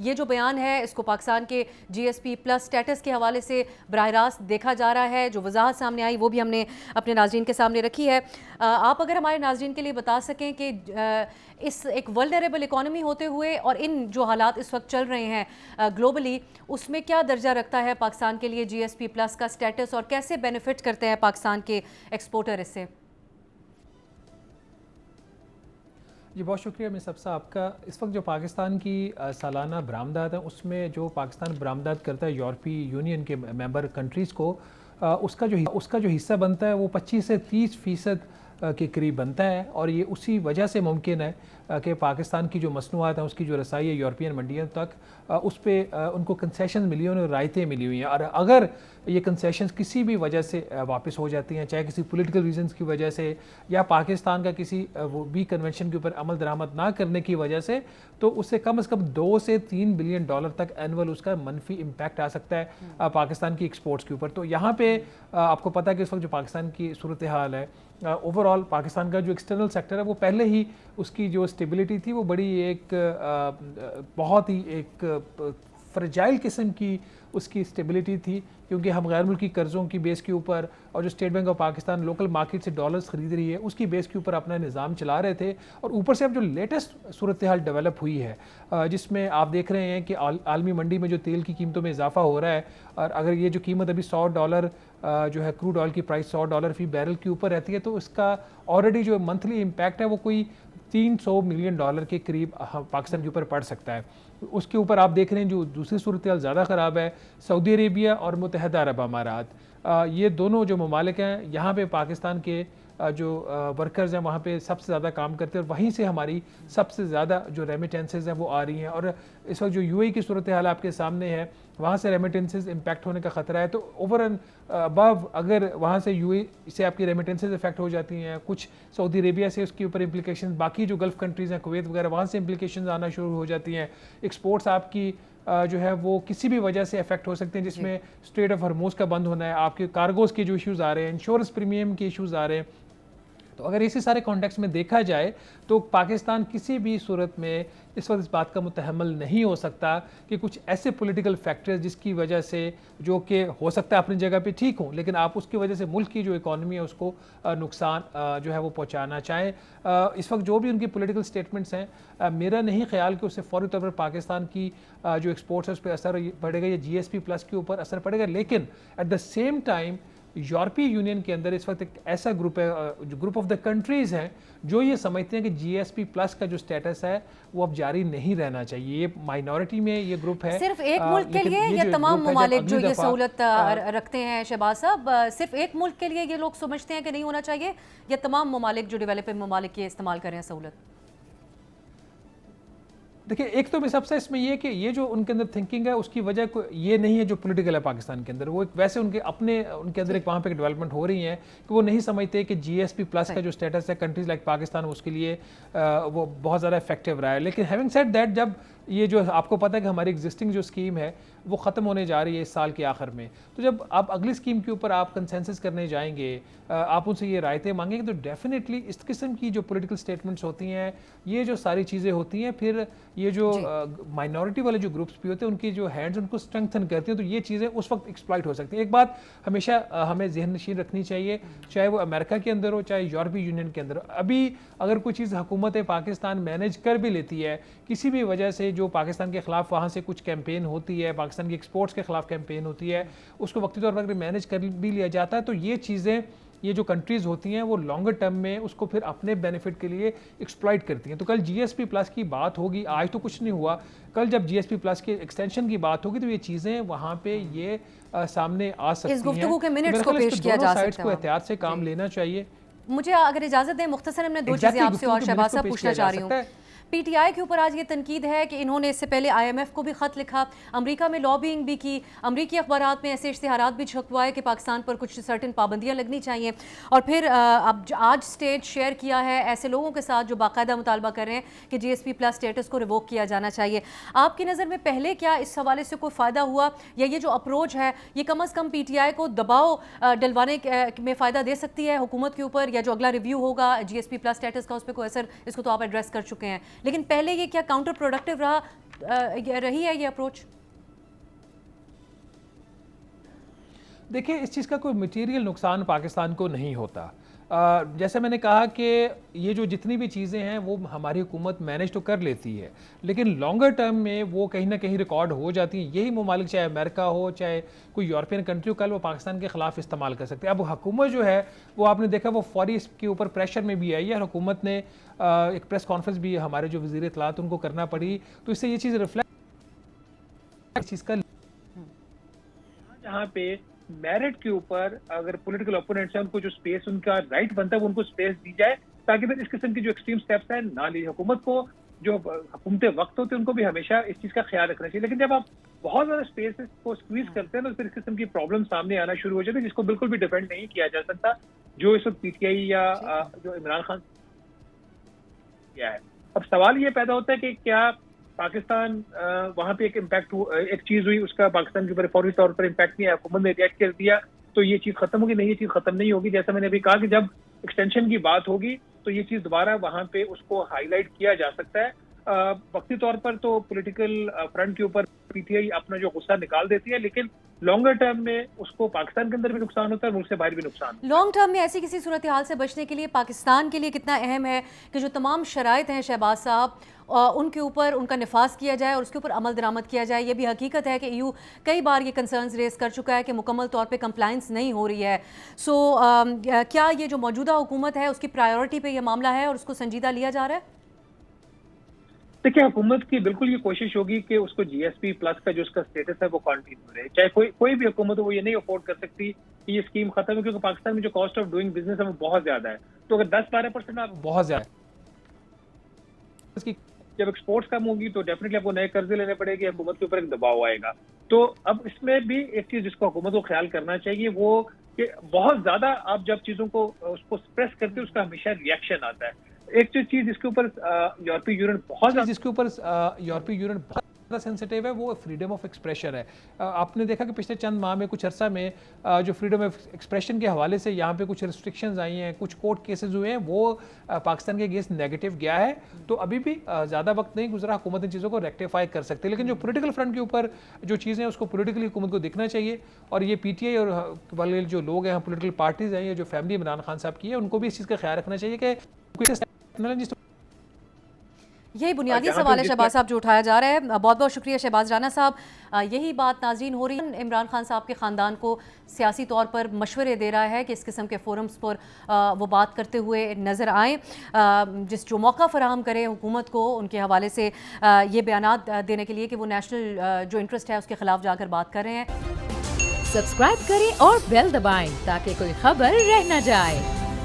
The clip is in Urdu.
یہ جو بیان ہے اس کو پاکستان کے جی ایس پی پلس سٹیٹس کے حوالے سے براہ راست دیکھا جا رہا ہے. جو وضاحت سامنے آئی وہ بھی ہم نے اپنے ناظرین کے سامنے رکھی ہے. آپ اگر ہمارے ناظرین کے لیے بتا سکیں کہ اس ایک ولنریبل اکانومی ہوتے ہوئے اور ان جو حالات اس وقت چل رہے ہیں گلوبلی, اس میں کیا درجہ رکھتا ہے پاکستان کے لیے جی ایس پی پلس کا سٹیٹس اور کیسے بینیفٹ کرتے ہیں پاکستان کے ایکسپورٹر اس سے؟ جی بہت شکریہ مس حفصہ آپ کا. اس وقت جو پاکستان کی سالانہ برآمدات ہیں اس میں جو پاکستان برآمدات کرتا ہے یورپی یونین کے ممبر کنٹریز کو, اس کا جو حصہ بنتا ہے وہ 25 سے 30% کے قریب بنتا ہے. اور یہ اسی وجہ سے ممکن ہے کہ پاکستان کی جو مصنوعات ہیں اس کی جو رسائی ہے یورپین منڈیوں تک, اس پہ ان کو کنسیشن ملی ہوئی ہیں, رعایتیں ملی ہوئی ہیں. اور اگر یہ کنسیشنز کسی بھی وجہ سے واپس ہو جاتی ہیں, چاہے کسی پولیٹیکل ریزنز کی وجہ سے یا پاکستان کا کسی وہ بھی کنونشن کے اوپر عمل درآمد نہ کرنے کی وجہ سے, تو اس سے کم از کم $2 سے $3 بلین تک اینول اس کا منفی امپیکٹ آ سکتا ہے پاکستان کی ایکسپورٹس کے اوپر. تو یہاں پہ آپ کو پتہ ہے کہ اس وقت جو پاکستان کی صورتحال ہے, اوور آل پاکستان کا جو ایکسٹرنل سیکٹر ہے وہ پہلے ہی اس کی جو اسٹیبلٹی تھی وہ بڑی ایک بہت ہی ایک فرجائل قسم کی اس کی اسٹیبلٹی تھی, کیونکہ ہم غیر ملکی قرضوں کی بیس کے اوپر اور جو state bank of Pakistan local market سے ڈالرز خرید رہی ہے اس کی بیس کے اوپر اپنا نظام چلا رہے تھے. اور اوپر سے اب جو لیٹسٹ صورتحال ڈیولپ ہوئی ہے جس میں آپ دیکھ رہے ہیں کہ عالمی منڈی میں جو تیل کی قیمتوں میں اضافہ ہو رہا ہے, اور اگر یہ جو قیمت ابھی $100 جو ہے کروڈ آئل کی پرائس $100 فی بیرل کے اوپر رہتی ہے, تو اس کا آلریڈی جو منتھلی امپیکٹ ہے وہ کوئی $300 ملین کے قریب پاکستان کے اوپر پڑ سکتا ہے. اس کے اوپر آپ دیکھ رہے ہیں جو دوسری صورتحال زیادہ خراب ہے, سعودی عربیہ اور متحدہ عرب امارات. یہ دونوں جو ممالک ہیں یہاں پہ پاکستان کے جو ورکرز ہیں وہاں پہ سب سے زیادہ کام کرتے ہیں, اور وہیں سے ہماری سب سے زیادہ جو ریمیٹنسز ہیں وہ آ رہی ہیں. اور اس وقت جو یو اے کی صورتحال آپ کے سامنے ہے وہاں سے ریمیٹنسز امپیکٹ ہونے کا خطرہ ہے. تو اوور اینڈ ابو اگر وہاں سے یو اے سے آپ کی ریمیٹنسز افیکٹ ہو جاتی ہیں, کچھ سعودی عربیہ سے اس کے اوپر امپلیکیشن, باقی جو گلف کنٹریز ہیں کویت وغیرہ وہاں سے امپلیکیشنز آنا شروع ہو جاتی ہیں, ایکسپورٹس آپ کی جو ہے وہ کسی بھی وجہ سے افیکٹ ہو سکتے ہیں, جس میں اسٹریٹ آف ہرموز کا بند ہونا ہے, آپ کے کارگوز کے جو ایشوز آ رہے ہیں, انشورنس پریمیم کے ایشوز آ رہے ہیں. تو اگر اسی سارے کانٹیکس میں دیکھا جائے تو پاکستان کسی بھی صورت میں اس وقت اس بات کا متحمل نہیں ہو سکتا کہ کچھ ایسے پولیٹیکل فیکٹرز جس کی وجہ سے, جو کہ ہو سکتا ہے اپنی جگہ پہ ٹھیک ہوں, لیکن آپ اس کی وجہ سے ملک کی جو اکانومی ہے اس کو نقصان جو ہے وہ پہنچانا چاہیں. اس وقت جو بھی ان کی پولیٹیکل سٹیٹمنٹس ہیں, میرا نہیں خیال کہ اس سے فوری طور پر پاکستان کی جو ایکسپورٹس ہے اس پہ اثر پڑے گا یا جی ایس پی پلس کے اوپر اثر پڑے گا. لیکن ایٹ دا سیم ٹائم یورپی یونین کے اندر اس وقت ایک ایسا گروپ ہے, جو گروپ آف دا کنٹریز ہیں جو یہ سمجھتے ہیں کہ جی ایس پی پلس کا جو سٹیٹس ہے وہ اب جاری نہیں رہنا چاہیے. یہ مائنورٹی میں یہ گروپ ہے. صرف ایک ملک کے لیے یا تمام ممالک جو یہ سہولت رکھتے ہیں شہباز صاحب, صرف ایک ملک کے لیے یہ لوگ سمجھتے ہیں کہ نہیں ہونا چاہیے, یا تمام ممالک جو ڈیولپنگ ممالک یہ استعمال کر رہے ہیں سہولت؟ دیکھیں ایک تو سب سے اس میں یہ کہ یہ جو ان کے اندر تھنکنگ ہے اس کی وجہ یہ نہیں ہے جو پولیٹیکل ہے پاکستان کے اندر, وہ ویسے ان کے اندر ایک وہاں پہ ڈیولپمنٹ ہو رہی ہیں کہ وہ نہیں سمجھتے کہ جی ایس پی پلس کا جو سٹیٹس ہے کنٹریز لائک پاکستان اس کے لیے وہ بہت زیادہ افیکٹو رہا ہے. لیکن ہیونگ سیڈ دیٹ, جب یہ جو آپ کو پتہ ہے کہ ہماری ایگزسٹنگ جو اسکیم ہے وہ ختم ہونے جا رہی ہے اس سال کے آخر میں, تو جب آپ اگلی اسکیم کے اوپر آپ کنسنسس کرنے جائیں گے, آپ ان سے یہ رائتیں مانگیں گے, تو ڈیفینیٹلی اس قسم کی جو پولیٹیکل سٹیٹمنٹس ہوتی ہیں, یہ جو ساری چیزیں ہوتی ہیں, پھر یہ جو مائنورٹی والے جو گروپس بھی ہوتے ہیں ان کی جو ہینڈز ان کو اسٹرنگتھن کرتی ہیں, تو یہ چیزیں اس وقت ایکسپلائٹ ہو سکتی ہیں. ایک بات ہمیشہ ہمیں ذہن نشین رکھنی چاہیے, چاہے وہ امریکہ کے اندر ہو چاہے یورپی یونین کے اندر ہو, ابھی اگر کوئی چیز حکومت پاکستان مینیج کر بھی لیتی ہے کسی بھی وجہ سے, جو پاکستان کے خلاف وہاں سے کچھ کیمپین ہوتی ہے, پاکستان کی ایکسپورٹس کے خلاف کیمپین ہوتی ہے, اس کو وقتی طور پر مینیج کر بھی لیا جاتا ہے, تو یہ چیزیں یہ جو کنٹریز ہوتی ہیں وہ لانگر ٹرم میں اس کو پھر اپنے بینیفٹ کے لیے ایکسپلائٹ کرتی ہیں. تو کل جی ایس پی پلس کی بات ہوگی, آج تو کچھ نہیں ہوا, کل جب جی ایس پی پلس کے ایکسٹینشن کی بات ہوگی تو یہ چیزیں وہاں پہ یہ سامنے آ سکتی ہیں. اس گفتگو کے منٹس کو پیش کیا جا سکتا ہے, کو احتیاط سے کام لینا چاہیے. مجھے اگر اجازت دیں مختصراً میں دو چیزیں آپ سے اور شہباز صاحب پوچھنا چاہ رہی ہوں. پی ٹی آئی کے اوپر آج یہ تنقید ہے کہ انہوں نے اس سے پہلے آئی ایم ایف کو بھی خط لکھا, امریکہ میں لابینگ بھی کی, امریکی اخبارات میں ایسے اشتہارات بھی چھپوائے کہ پاکستان پر کچھ سرٹن پابندیاں لگنی چاہیے, اور پھر اب آج سٹیج شیئر کیا ہے ایسے لوگوں کے ساتھ جو باقاعدہ مطالبہ کر رہے ہیں کہ جی ایس پی پلس سٹیٹس کو ریووک کیا جانا چاہیے. آپ کی نظر میں پہلے کیا اس حوالے سے کوئی فائدہ ہوا, یا یہ جو اپروچ ہے یہ کم از کم پی ٹی آئی کو دباؤ ڈلوانے میں فائدہ دے سکتی ہے حکومت کے اوپر, یا جو اگلا ریویو ہوگا جی ایس پی پلس سٹیٹس کا اس پہ کوئی اثر, اس کو تو آپ ایڈریس کر چکے ہیں, لیکن پہلے یہ کیا کاؤنٹر پروڈکٹیو رہا رہی ہے یہ اپروچ؟ دیکھیں اس چیز کا کوئی مٹیریل نقصان پاکستان کو نہیں ہوتا. جیسے میں نے کہا کہ یہ جو جتنی بھی چیزیں ہیں وہ ہماری حکومت مینیج تو کر لیتی ہے, لیکن لانگر ٹرم میں وہ کہیں نہ کہیں ریکارڈ ہو جاتی ہیں. یہی ممالک چاہے امریکہ ہو چاہے کوئی یورپین کنٹری ہو, کل وہ پاکستان کے خلاف استعمال کر سکتے ہیں. اب حکومت جو ہے وہ آپ نے دیکھا وہ فوری اس کے اوپر پریشر میں بھی آئی ہے, اور حکومت نے ایک پریس کانفرنس بھی ہمارے جو وزیر اطلاعات ان کو کرنا پڑی, تو اس سے یہ چیز ریفلیکٹ اس چیز کا جہاں پہ میرٹ کے اوپر اگر پولیٹیکل اپوننٹس ہیں ان کو جو سپیس ان کا رائٹ بنتا ہے وہ ان کو سپیس دی جائے, تاکہ پھر اس قسم کی جو ایکسٹریم سٹیپس ہیں نہ لی. حکومت کو جو حکومتیں وقت ہوتے ہیں ان کو بھی ہمیشہ اس چیز کا خیال رکھنا چاہیے, لیکن جب آپ بہت زیادہ سپیس کو سکویز کرتے ہیں تو پھر اس قسم کی پرابلم سامنے آنا شروع ہو جاتی ہے, جس کو بالکل بھی ڈیپینڈ نہیں کیا جا سکتا جو اس وقت پی ٹی آئی یا جو عمران خان کیا ہے. اب سوال یہ پیدا ہوتا ہے کہ کیا پاکستان وہاں پہ ایک امپیکٹ ایک چیز ہوئی, اس کا پاکستان کے اوپر فوری طور پر امپیکٹ نہیں ہے, حکومت نے ریئیکٹ کر دیا تو یہ چیز ختم ہوگی؟ نہیں, یہ چیز ختم نہیں ہوگی. جیسا میں نے ابھی کہا کہ جب ایکسٹینشن کی بات ہوگی تو یہ چیز دوبارہ وہاں پہ اس کو ہائی لائٹ کیا جا سکتا ہے. وقتی طور پر تو پولیٹیکل فرنٹ کے اوپر پی ٹی آئی اپنا جو غصہ نکال دیتی ہے, لیکن لانگر ٹرم میں اس کو پاکستان کے اندر بھی نقصان ہوتا ہے, ملک سے باہر بھی نقصان. لانگ ٹرم میں ایسی کسی صورتحال سے بچنے کے لیے پاکستان کے لیے کتنا اہم ہے کہ جو تمام شرائط ہیں شہباز صاحب ان کے اوپر ان کا نفاذ کیا جائے اور اس کے اوپر عمل درآمد کیا جائے؟ یہ بھی حقیقت ہے کہ ایو کئی بار یہ کنسرنز ریز کر چکا ہے کہ مکمل طور پہ کمپلائنس نہیں ہو رہی ہے. سو کیا یہ جو موجودہ حکومت ہے اس کی پرائیورٹی پہ یہ معاملہ ہے اور اس کو سنجیدہ لیا جا رہا ہے؟ دیکھیں حکومت کی بالکل یہ کوشش ہوگی کہ اس کو جی ایس پی پلس کا جو اس کا سٹیٹس ہے وہ کنٹینیو رہے, چاہے کوئی بھی حکومت ہو. وہ یہ نہیں افورڈ کر سکتی کہ یہ اسکیم ختم ہے, کیونکہ پاکستان میں جو کاسٹ آف ڈوئنگ بزنس ہے وہ بہت زیادہ ہے. تو اگر 10-12% آپ بہت زیادہ جب ایکسپورٹس کم ہوگی تو ڈیفینیٹلی آپ کو نئے قرضے لینے پڑے گی, حکومت کے اوپر ایک دباؤ آئے گا. تو اب اس میں بھی ایک چیز جس کو حکومت کو خیال کرنا چاہیے وہ کہ بہت زیادہ آپ جب چیزوں کو اس کو سپریس کرتے ہیں اس کا ہمیشہ ریئیکشن آتا ہے. ایک چیز جس کے اوپر یورپی یونین بہت جس کے اوپر یورپی یونین بہت زیادہ سینسٹیو ہے وہ فریڈم آف ایکسپریشن ہے. آپ نے دیکھا کہ پچھلے چند ماہ میں کچھ عرصہ میں جو فریڈم آف ایکسپریشن کے حوالے سے یہاں پہ کچھ ریسٹرکشنز آئی ہیں, کچھ کورٹ کیسز ہوئے ہیں, وہ پاکستان کے اگینسٹ نیگیٹو گیا ہے. تو ابھی بھی زیادہ وقت نہیں گزرا, حکومت ان چیزوں کو ریکٹیفائی کر سکتے, لیکن جو پولیٹیکل فرنٹ کے اوپر جو چیزیں ہیں اس کو پولیٹیکلی حکومت کو دیکھنا چاہیے. اور یہ پی ٹی آئی اور والے جو لوگ ہیں پولیٹیکل پارٹیز ہیں, یہ جو فیملی عمران خان صاحب کی ہے, ان کو بھی اس چیز کا خیال رکھنا چاہیے کہ یہی بنیادی سوال ہے شہباز صاحب جو اٹھایا جا رہا ہے. بہت بہت شکریہ شہباز رانا صاحب. یہی بات ناظرین ہو رہی ہے, عمران خان صاحب کے خاندان کو سیاسی طور پر مشورے دے رہا ہے کہ اس قسم کے فورمز پر وہ بات کرتے ہوئے نظر آئیں, جس جو موقع فراہم کرے حکومت کو ان کے حوالے سے یہ بیانات دینے کے لیے کہ وہ نیشنل جو انٹرسٹ ہے اس کے خلاف جا کر بات کر رہے ہیں. سبسکرائب کریں اور بیل دبائیں تاکہ کوئی خبر رہ نہ جائے.